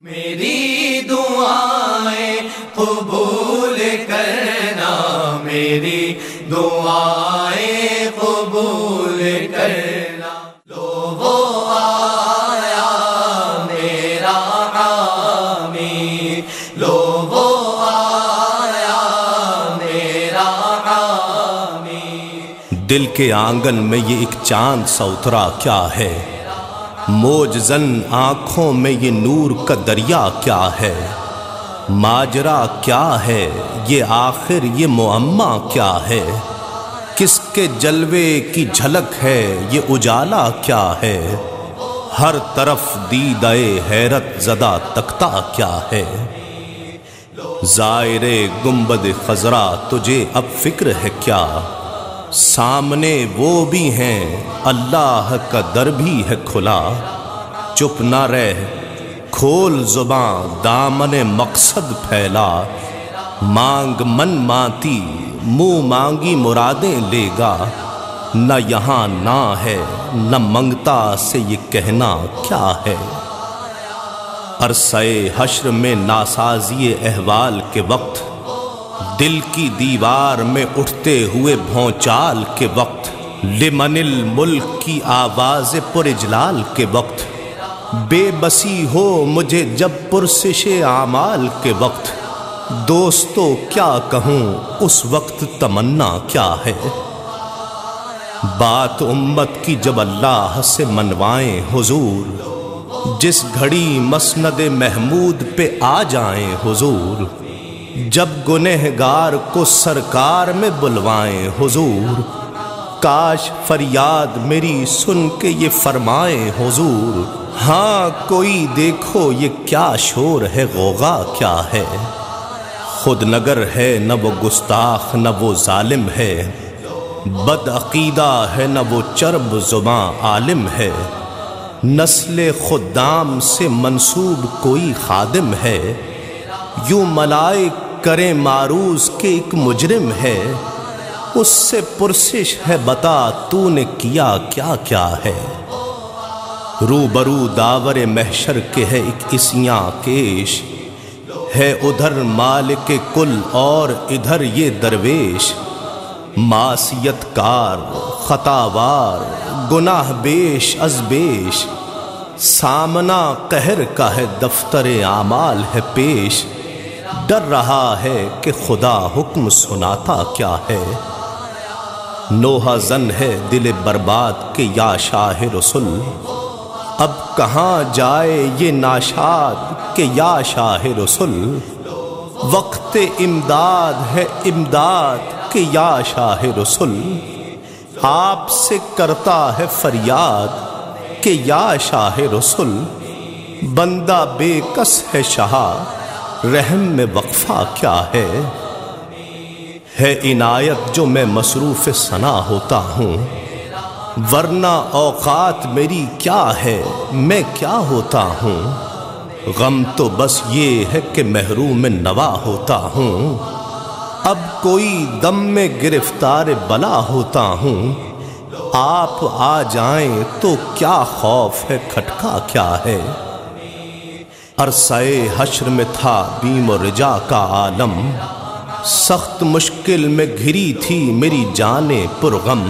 میری دعائیں قبول کرنا، میری دعائیں قبول کرنا۔ لو وہ آیا میرا حامی، لو وہ آیا میرا حامی۔ دل کے آنگن میں یہ ایک چاند سا اترا کیا ہے، موج زن آنکھوں میں یہ نور کا دریا کیا ہے، ماجرا کیا ہے یہ آخر یہ معمہ کیا ہے، کس کے جلوے کی جھلک ہے یہ اجالا کیا ہے، ہر طرف دیدہ حیرت زدہ تکتا کیا ہے۔ زائر گنبد خضرا تجھے اب فکر ہے کیا، سامنے وہ بھی ہیں اللہ کا در بھی ہے کھلا، چپ نہ رہ کھول زباں دامن مقصد پھیلا، مانگ من مانتی منہ مانگی مرادیں لے گا، نہ یہاں نہ ہے نہ منگتا سے یہ کہنا کیا ہے۔ عرصہ حشر میں ناسازی احوال کے وقت، دل کی دیوار میں اٹھتے ہوئے بھونچال کے وقت، لمن الملک کی آواز پر اجلال کے وقت، بے بسی ہو مجھے جب پرسش اعمال کے وقت، دوستو کیا کہوں اس وقت تمنا کیا ہے۔ بات امت کی جب اللہ سے منوائیں حضور، جس گھڑی مسند محمود پہ آ جائیں حضور، جب گنہگار کو سرکار میں بلوائیں حضور، کاش فریاد میری سن کے یہ فرمائیں حضور، ہاں کوئی دیکھو یہ کیا شور ہے غوغا کیا ہے۔ خود نگر ہے نہ وہ گستاخ نہ وہ ظالم ہے، بد عقیدہ ہے نہ وہ چرب زباں عالم ہے، نسل خدام سے منسوب کوئی خادم ہے، یوں ملائک کریں معروض کے ایک مجرم ہے، اس سے پرسش ہے بتا تو نے کیا کیا کیا ہے۔ روبرو داور محشر کے ہے ایک اسیاں کیش، ہے ادھر مالک کل اور ادھر یہ درویش، معصیت کار خطاوار گناہ بیش از بیش، سامنا قہر کا ہے دفتر اعمال ہے پیش، ڈر رہا ہے کہ خدا حکم سناتا کیا ہے۔ نوحہ زن ہے دل برباد کہ یا شاہ رسول، اب کہاں جائے یہ ناشاد کہ یا شاہ رسول، وقت امداد ہے امداد کہ یا شاہ رسول، آپ سے کرتا ہے فریاد کہ یا شاہ رسول، بندہ بے کس ہے شہا رحم میں وقفہ کیا ہے۔ عنایت جو میں مصروف ثنا ہوتا ہوں، ورنہ اوقات میری کیا ہے میں کیا ہوتا ہوں، غم تو بس یہ ہے کہ محروم نوا ہوتا ہوں، اب کوئی دم میں گرفتار بلا ہوتا ہوں، آپ آ جائیں تو کیا خوف ہے کھٹکا کیا ہے۔ عرصہ حشر میں تھا بیم و رجا کا عالم، سخت مشکل میں گھری تھی میری جانیں پرغم،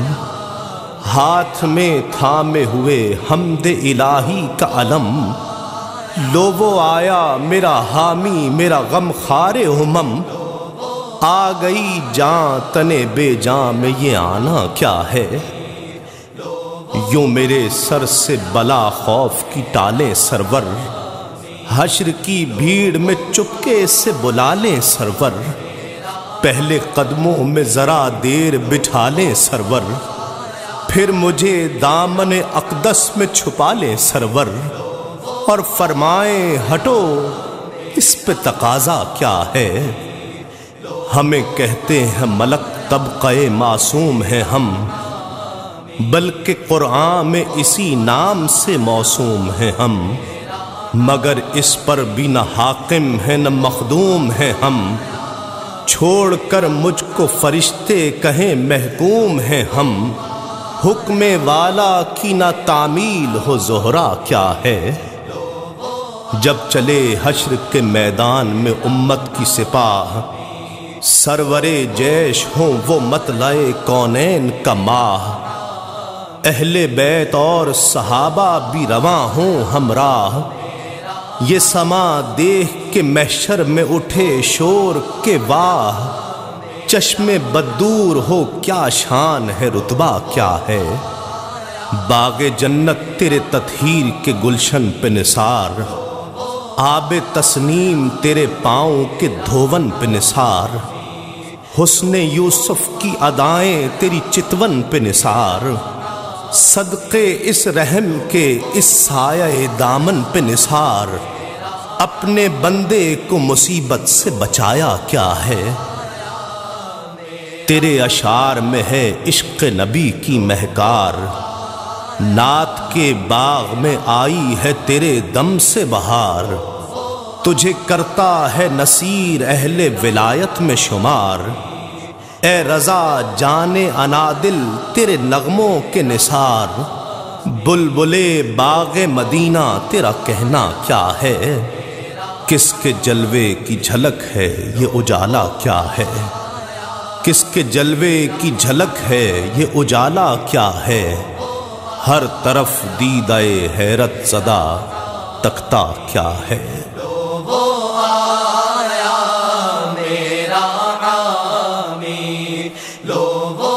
ہاتھ میں تھامے ہوئے حمد الہی کا علم، لو وہ آیا میرا حامی میرا غم خار ہمم، آ گئی جاں تنے بے جاں میں یہ آنا کیا ہے۔ یوں میرے سر سے بلا خوف کی ٹالیں سرور، حشر کی بھیڑ میں چپکے سے بلا لیں سرور، پہلے قدموں میں ذرا دیر بٹھا لیں سرور، پھر مجھے دامن اقدس میں چھپا لیں سرور، اور فرمائیں ہٹو اس پہ تقاضا کیا ہے۔ ہمیں کہتے ہیں ملک طبقہ معصوم ہیں ہم، بلکہ قرآن میں اسی نام سے موسوم ہیں ہم، مگر اس پر بھی نہ حاکم ہے نہ مخدوم ہیں ہم، چھوڑ کر مجھ کو فرشتے کہیں محکوم ہیں ہم، حکم والا کی نہ تعمیل ہو زہرا کیا ہے۔ جب چلے حشر کے میدان میں امت کی سپاہ، سرورے جیش ہوں وہ مطلع کونین کا ماہ، اہل بیت اور صحابہ بھی رواں ہوں ہمراہ، یہ سما دیکھ کے محشر میں اٹھے شور کے واہ، چشم بدور ہو کیا شان ہے رتبہ کیا ہے، باغ جنت تیرے تطہیر کے گلشن پہ نثار، آب تسنیم تیرے پاؤں کے دھون پہ نثار، حسن یوسف کی ادائیں تیری چتون پہ نثار، صدقے اس رحم کے اس سایہ دامن پہ نثار، اپنے بندے کو مصیبت سے بچایا کیا ہے، تیرے اشعار میں ہے عشق نبی کی مہکار، نعت کے باغ میں آئی ہے تیرے دم سے بہار، تجھے کرتا ہے نصیر اہل ولایت میں شمار، اے رضا جان انادل تیرے نغموں کے نثار، بلبلے باغ مدینہ تیرا کہنا کیا ہے، کس کے جلوے کی جھلک ہے یہ اجالا کیا ہے، کس کے جلوے کی جھلک ہے یہ اجالا کیا ہے، ہر طرف دیدہ حیرت زدہ تکتا کیا ہے۔ وہ آیا میرا حامی، لو وہ